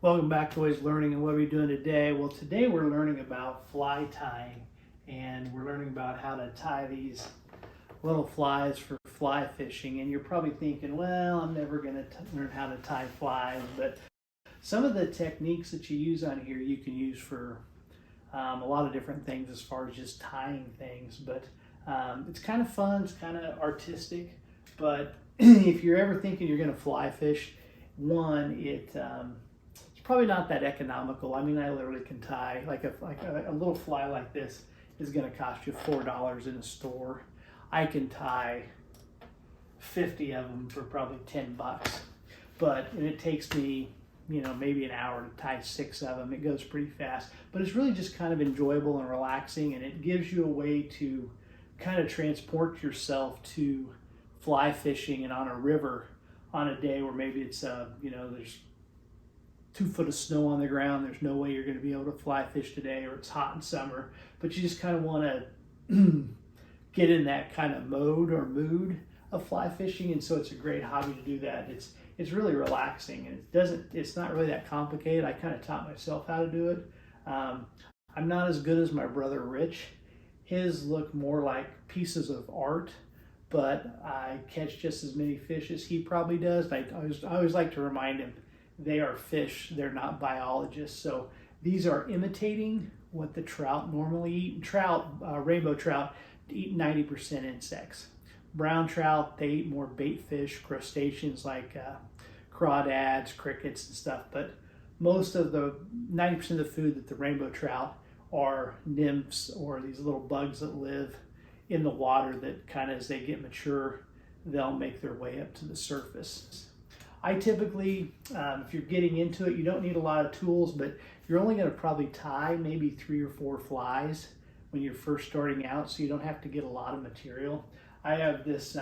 Welcome back to Always Learning, and what are we doing today? Well, today we're learning about fly tying, and we're learning about how to tie these little flies for fly fishing. And you're probably thinking, well, I'm never going to learn how to tie flies, but some of the techniques that you use on here you can use for a lot of different things as far as just tying things. But it's kind of fun, it's kind of artistic, but if you're ever thinking you're going to fly fish, it's probably not that economical. I mean, I literally can tie like a little fly like this is going to cost you $4 in a store. I can tie 50 of them for probably 10 bucks, and it takes me, maybe an hour to tie 6 of them. It goes pretty fast, but it's really just kind of enjoyable and relaxing, and it gives you a way to kind of transport yourself to fly fishing and on a river on a day where maybe it's there's 2 foot of snow on the ground. There's no way you're going to be able to fly fish today, or it's hot in summer, but you just kind of want to get in that kind of mode or mood of fly fishing. And so it's a great hobby to do that. It's really relaxing, and it's not really that complicated. I kind of taught myself how to do it. I'm not as good as my brother Rich. His look more like pieces of art, but I catch just as many fish as he probably does. I always like to remind him, they are fish, they're not biologists. So these are imitating what the trout normally eat. Rainbow trout eat 90% insects. Brown trout, they eat more bait fish, crustaceans like crawdads, crickets and stuff. But most of the 90% of the food that the rainbow trout are nymphs, or these little bugs that live in the water that kind of, as they get mature, they'll make their way up to the surface. I typically, if you're getting into it, you don't need a lot of tools, but you're only going to probably tie maybe 3 or 4 flies when you're first starting out, so you don't have to get a lot of material. I have this,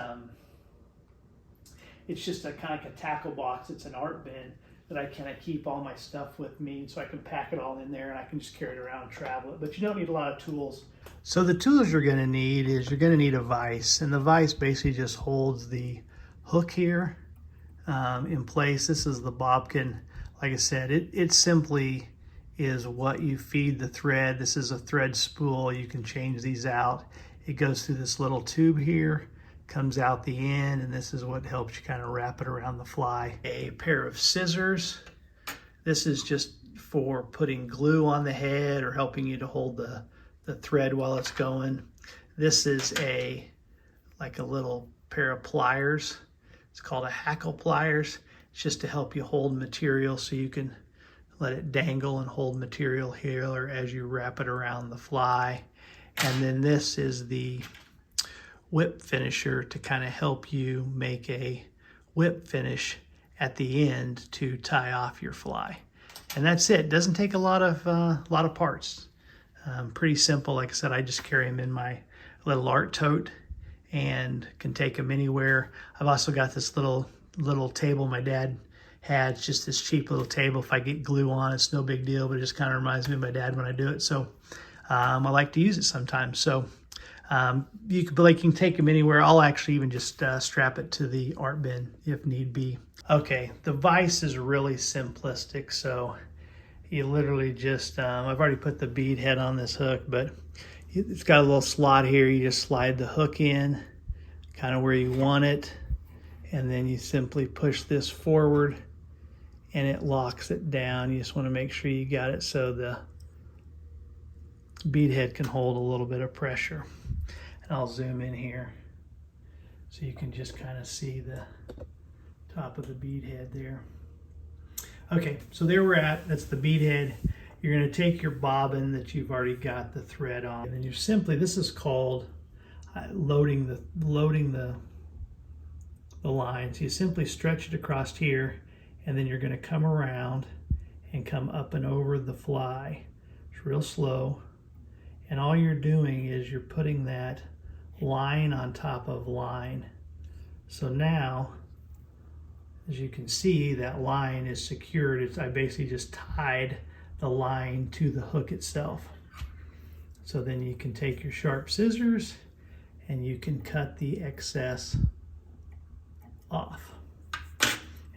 it's just a kind of like a tackle box. It's an art bin that I kind of keep all my stuff with me, so I can pack it all in there and I can just carry it around and travel it. But you don't need a lot of tools. So the tools you're going to need is, you're going to need a vise, and the vise basically just holds the hook here in place. This is the bobbin. Like I said, it simply is what you feed the thread. This is a thread spool. You can change these out. It goes through this little tube here, comes out the end, and this is what helps you kind of wrap it around the fly. A pair of scissors. This is just for putting glue on the head or helping you to hold the thread while it's going. This is like a little pair of pliers. It's called a hackle pliers. It's just to help you hold material, so you can let it dangle and hold material here or as you wrap it around the fly. And then this is the whip finisher to kind of help you make a whip finish at the end to tie off your fly. And that's it. It doesn't take a lot of parts. Pretty simple. Like I said, I just carry them in my little art tote and can take them anywhere. I've also got this little table my dad had. It's just this cheap little table. If I get glue on, it's no big deal, but it just kind of reminds me of my dad when I do it. So I like to use it sometimes. So you can take them anywhere. I'll actually even just strap it to the art bin if need be. Okay, the vise is really simplistic. So you literally just, I've already put the bead head on this hook, but it's got a little slot here. You just slide the hook in kind of where you want it, and then you simply push this forward and it locks it down. You just want to make sure you got it so the bead head can hold a little bit of pressure. And I'll zoom in here so you can just kind of see the top of the bead head there. Okay, so there we're at. That's the bead head. You're going to take your bobbin that you've already got the thread on, and then you're simply, this is called loading the line. So you simply stretch it across here, and then you're going to come around and come up and over the fly. It's real slow, and all you're doing is you're putting that line on top of line. So now, as you can see, that line is secured. I basically just tied the line to the hook itself. So then you can take your sharp scissors and you can cut the excess off.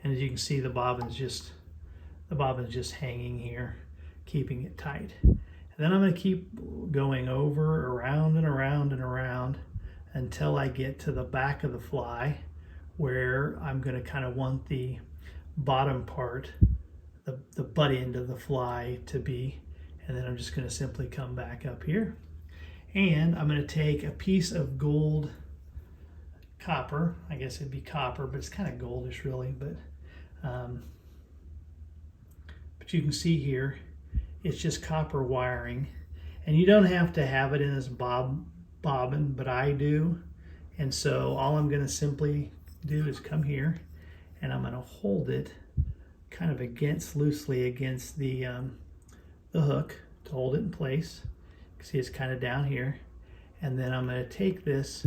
And as you can see, the bobbin's just the bobbin's just hanging here, keeping it tight. And then I'm going to keep going over, around and around and around until I get to the back of the fly, where I'm going to kind of want the bottom part, the butt end of the fly to be. And then I'm just going to simply come back up here. And I'm going to take a piece of gold copper. I guess it'd be copper, but it's kind of goldish really. But you can see here, it's just copper wiring. And you don't have to have it in this bobbin, but I do. And so all I'm going to simply do is come here, and I'm going to hold it kind of loosely against the hook to hold it in place. You can see it's kind of down here. And then I'm going to take this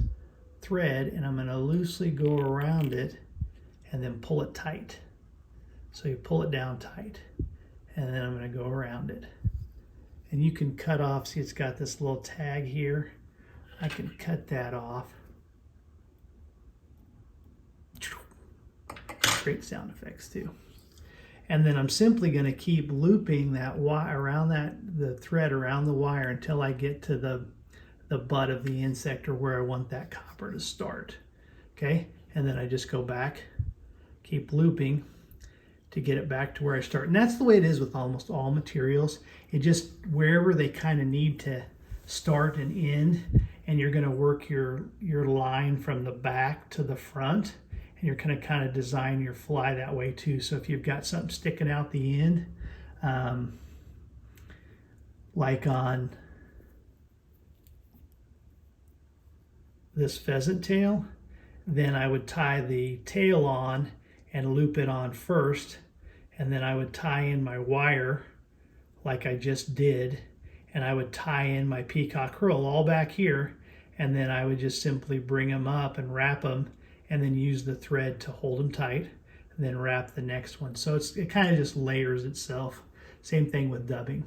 thread and I'm going to loosely go around it and then pull it tight. So you pull it down tight, and then I'm going to go around it. And you can cut off, see it's got this little tag here. I can cut that off. Great sound effects too. And then I'm simply going to keep looping that wire around the thread around the wire until I get to the butt of the insect, or where I want that copper to start. Okay, and then I just go back, keep looping to get it back to where I start. And that's the way it is with almost all materials. It just, wherever they kind of need to start and end, and you're going to work your line from the back to the front, and you're going to kind of design your fly that way too. So if you've got something sticking out the end, like on this pheasant tail, then I would tie the tail on and loop it on first, and then I would tie in my wire like I just did, and I would tie in my peacock curl all back here, and then I would just simply bring them up and wrap them, and then use the thread to hold them tight, and then wrap the next one. So it kind of just layers itself. Same thing with dubbing.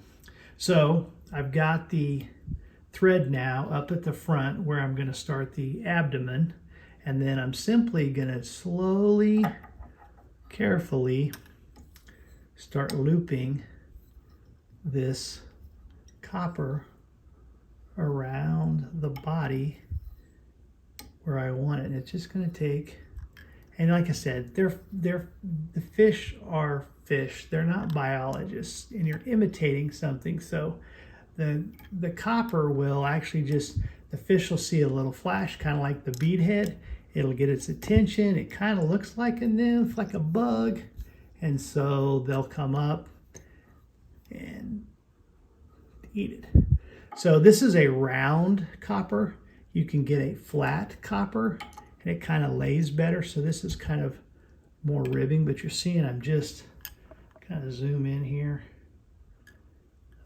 So I've got the thread now up at the front where I'm going to start the abdomen, and then I'm simply going to slowly, carefully start looping this copper around the body where I want it. And it's just going to take, and like I said, the fish are fish. They're not biologists, and you're imitating something. So the copper will actually just, the fish will see a little flash, kind of like the bead head. It'll get its attention. It kind of looks like a nymph, like a bug. And so they'll come up and eat it. So this is a round copper. You can get a flat copper, and it kind of lays better. So this is kind of more ribbing, but you're seeing I'm just kind of zoom in here.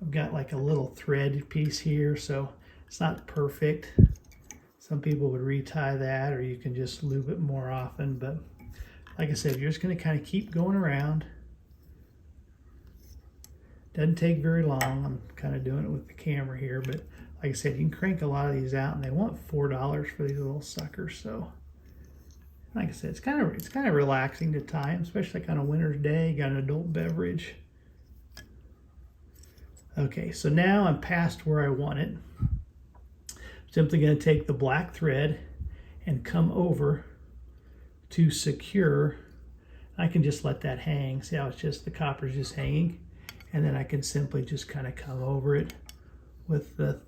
I've got like a little thread piece here, so it's not perfect. Some people would retie that, or you can just loop it more often. But like I said, you're just going to kind of keep going around. Doesn't take very long. I'm kind of doing it with the camera here, but like I said, you can crank a lot of these out, and they want $4 for these little suckers. So like I said, it's kind of relaxing to tie them, especially like on a winter's day. You got an adult beverage. Okay, so now I'm past where I want it. Simply going to take the black thread and come over to secure. I can just let that hang. See how it's just, the copper's just hanging, and then I can simply just kind of come over it with the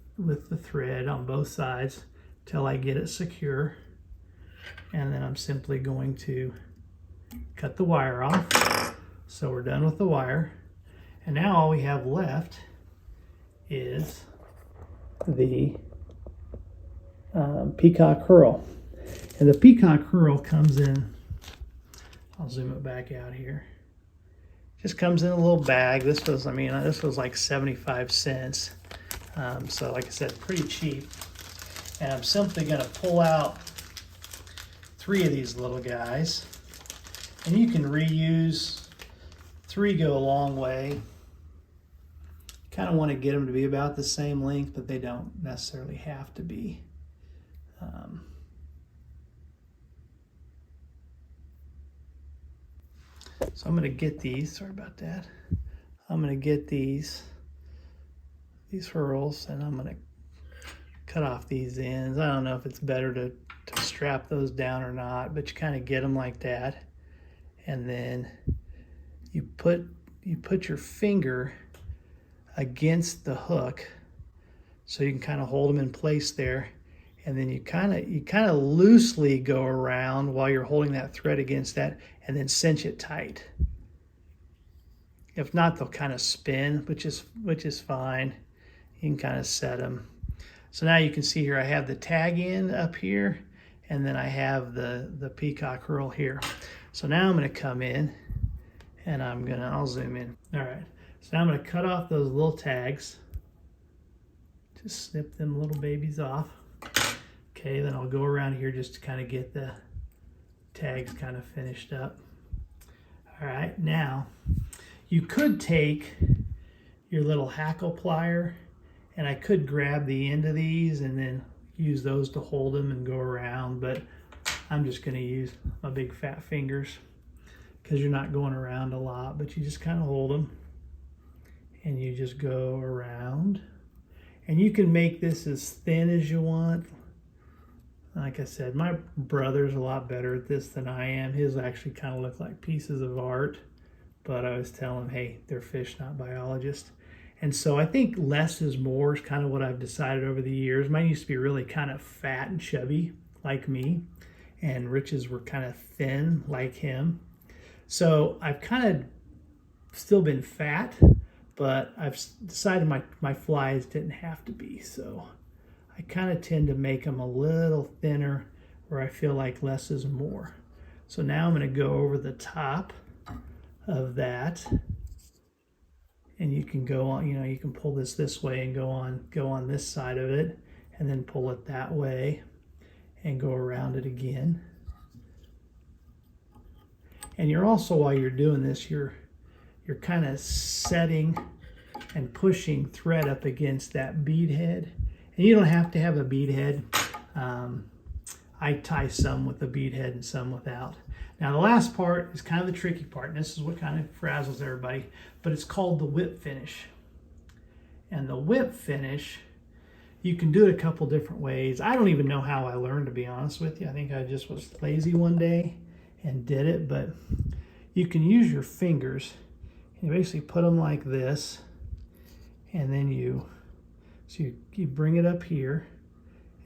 thread on both sides till I get it secure. And then I'm simply going to cut the wire off. So we're done with the wire, and now all we have left is the peacock curl. And the peacock curl comes in, I'll zoom it back out here, just comes in a little bag. This was like 75 cents. So like I said, pretty cheap. And I'm simply going to pull out 3 of these little guys, and you can reuse. 3 go a long way. Kind of want to get them to be about the same length, but they don't necessarily have to be. So I'm going to get these, sorry about that. I'm going to get these furls, and I'm going to cut off these ends. I don't know if it's better to strap those down or not, but you kind of get them like that. And then you put your finger against the hook so you can kind of hold them in place there. And then you kind of loosely go around while you're holding that thread against that, and then cinch it tight. If not, they'll kind of spin, which is fine. You can kind of set them. So now you can see here I have the tag end up here, and then I have the peacock herl here. So now I'm going to come in, and I'll zoom in. All right, so now I'm going to cut off those little tags. Just snip them little babies off. Okay, then I'll go around here just to kind of get the tags kind of finished up. All right, now you could take your little hackle plier, and I could grab the end of these and then use those to hold them and go around, but I'm just going to use my big fat fingers because you're not going around a lot, but you just kind of hold them and you just go around. And you can make this as thin as you want. Like I said, my brother's a lot better at this than I am. His actually kind of look like pieces of art, but I was telling him, hey, they're fish, not biologists. And so I think less is more is kind of what I've decided over the years. Mine used to be really kind of fat and chubby like me, and Rich's were kind of thin like him. So I've kind of still been fat, but I've decided my flies didn't have to be. So I kind of tend to make them a little thinner where I feel like less is more. So now I'm going to go over the top of that. And you can go on, you can pull this way and go on this side of it, and then pull it that way and go around it again. And you're also, while you're doing this, you're kind of setting and pushing thread up against that bead head. And you don't have to have a bead head. I tie some with a bead head and some without. Now the last part is kind of the tricky part, and this is what kind of frazzles everybody, but it's called the whip finish. And the whip finish, you can do it a couple different ways. I don't even know how I learned, to be honest with you. I think I just was lazy one day and did it, but you can use your fingers. You basically put them like this, and then you bring it up here,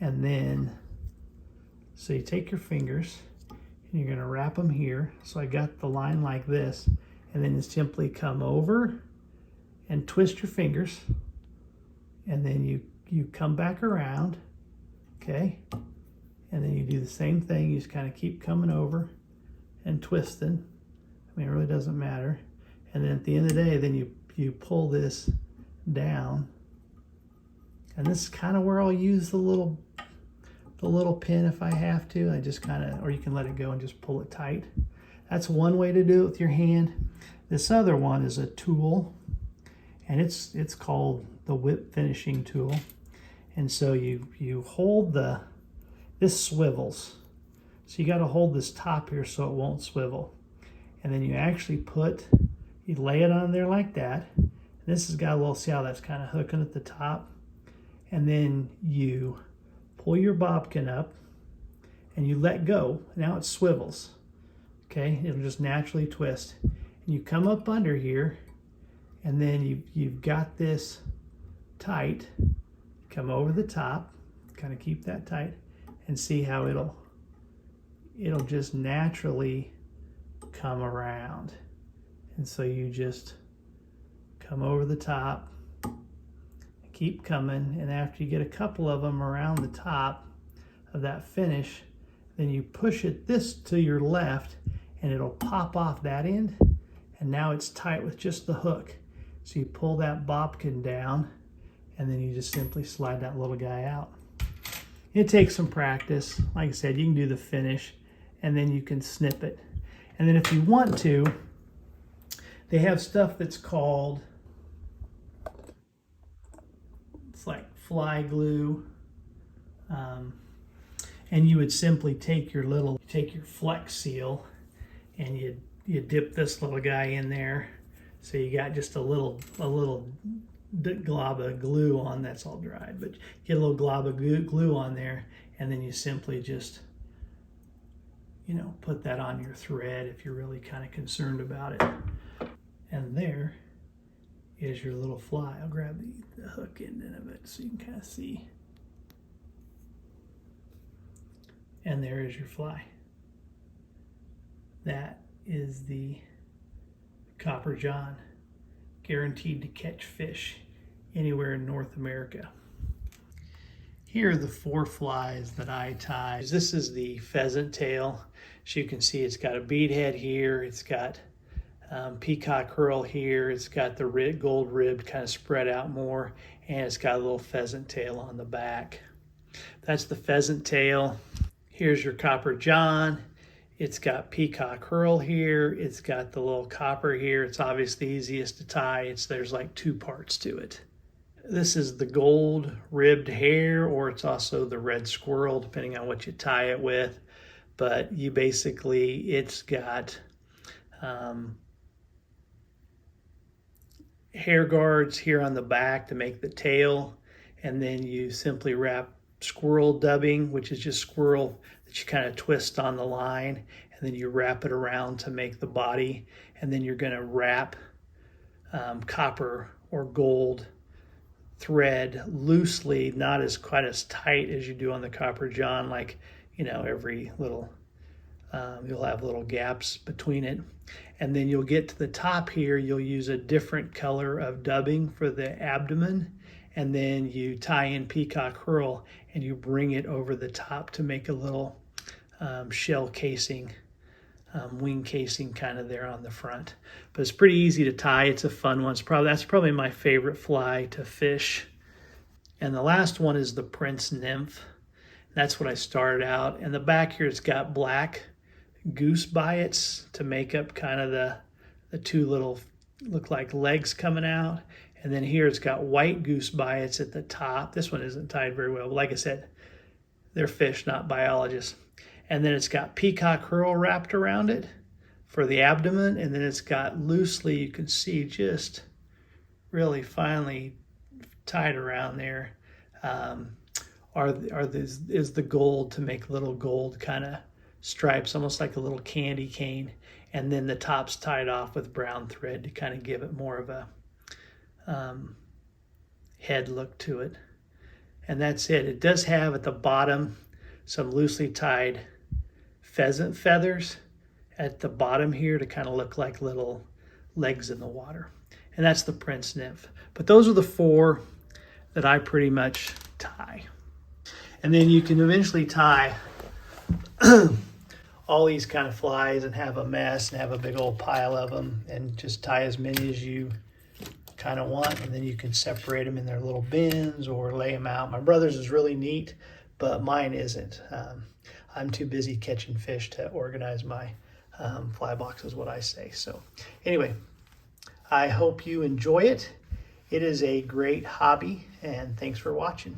and then, so you take your fingers, and you're going to wrap them here. So I got the line like this, and then you simply come over and twist your fingers, and then you come back around, okay? And then you do the same thing. You just kind of keep coming over and twisting. I mean, it really doesn't matter. And then at the end of the day, then you pull this down. And this is kind of where I'll use the little pin if I have to. I just kind of, or you can let it go and just pull it tight. That's one way to do it with your hand. This other one is a tool, and it's called the whip finishing tool. And so you hold this swivels. So you got to hold this top here so it won't swivel. And then you actually you lay it on there like that. And this has got a little, see how that's kind of hooking at the top? And then you pull your bobbin up and you let go. Now it swivels. Okay, it'll just naturally twist. And you come up under here, and then you've got this tight. Come over the top, kind of keep that tight, and see how it'll just naturally come around. And so you just come over the top, keep coming, and after you get a couple of them around the top of that finish, then you push it this to your left, and it'll pop off that end, and now it's tight with just the hook. So you pull that bobbin down, and then you just simply slide that little guy out. It takes some practice. Like I said, you can do the finish, and then you can snip it. And then if you want to, they have stuff that's called, it's like fly glue. And you would simply take your Flex Seal, and you dip this little guy in there, So you got just a little glob of glue on that's all dried, but you get a little glob of glue on there, and then you simply just, you know, put that on your thread if you're really kind of concerned about it. And there is your little fly. I'll grab the hook end of it so you can kind of see. And there is your fly. That is the Copper John, guaranteed to catch fish anywhere in North America. Here are the 4 flies that I tie. This is the pheasant tail. As you can see, it's got a bead head here. It's got peacock herl here. It's got the gold ribbed kind of spread out more, and it's got a little pheasant tail on the back. That's the pheasant tail. Here's your Copper John. It's got peacock herl here. It's got the little copper here. It's obviously the easiest to tie. There's like 2 parts to it. This is the gold ribbed hair, or it's also the red squirrel, depending on what you tie it with. But you basically, it's got hair guards here on the back to make the tail, and then you simply wrap squirrel dubbing, which is just squirrel that you kind of twist on the line, and then you wrap it around to make the body, and then you're going to wrap copper or gold thread loosely, not as quite as tight as you do on the Copper John, like, you know, every little you'll have little gaps between it. And then you'll get to the top here, you'll use a different color of dubbing for the abdomen, and then you tie in peacock herl and you bring it over the top to make a little shell casing, wing casing kind of there on the front. But it's pretty easy to tie. It's a fun one. That's probably my favorite fly to fish. And the last one is the Prince Nymph. That's what I started out. And the back here, it's got black goose biots to make up kind of the 2 little, look like legs coming out. And then here it's got white goose biots at the top. This one isn't tied very well, but like I said, they're fish, not biologists. And then it's got peacock herl wrapped around it for the abdomen. And then it's got loosely, you can see, just really finely tied around there, is the gold to make little gold kind of stripes, almost like a little candy cane. And then the top's tied off with brown thread to kind of give it more of a head look to it. And that's it. It does have at the bottom some loosely tied pheasant feathers at the bottom here to kind of look like little legs in the water. And that's the Prince Nymph. But those are the 4 that I pretty much tie. And then you can eventually tie all these kind of flies and have a mess and have a big old pile of them, and just tie as many as you kind of want, and then you can separate them in their little bins or lay them out. My brother's is really neat, but mine isn't. I'm too busy catching fish to organize my fly box, is what I say. So anyway, I hope you enjoy it. It is a great hobby, and thanks for watching.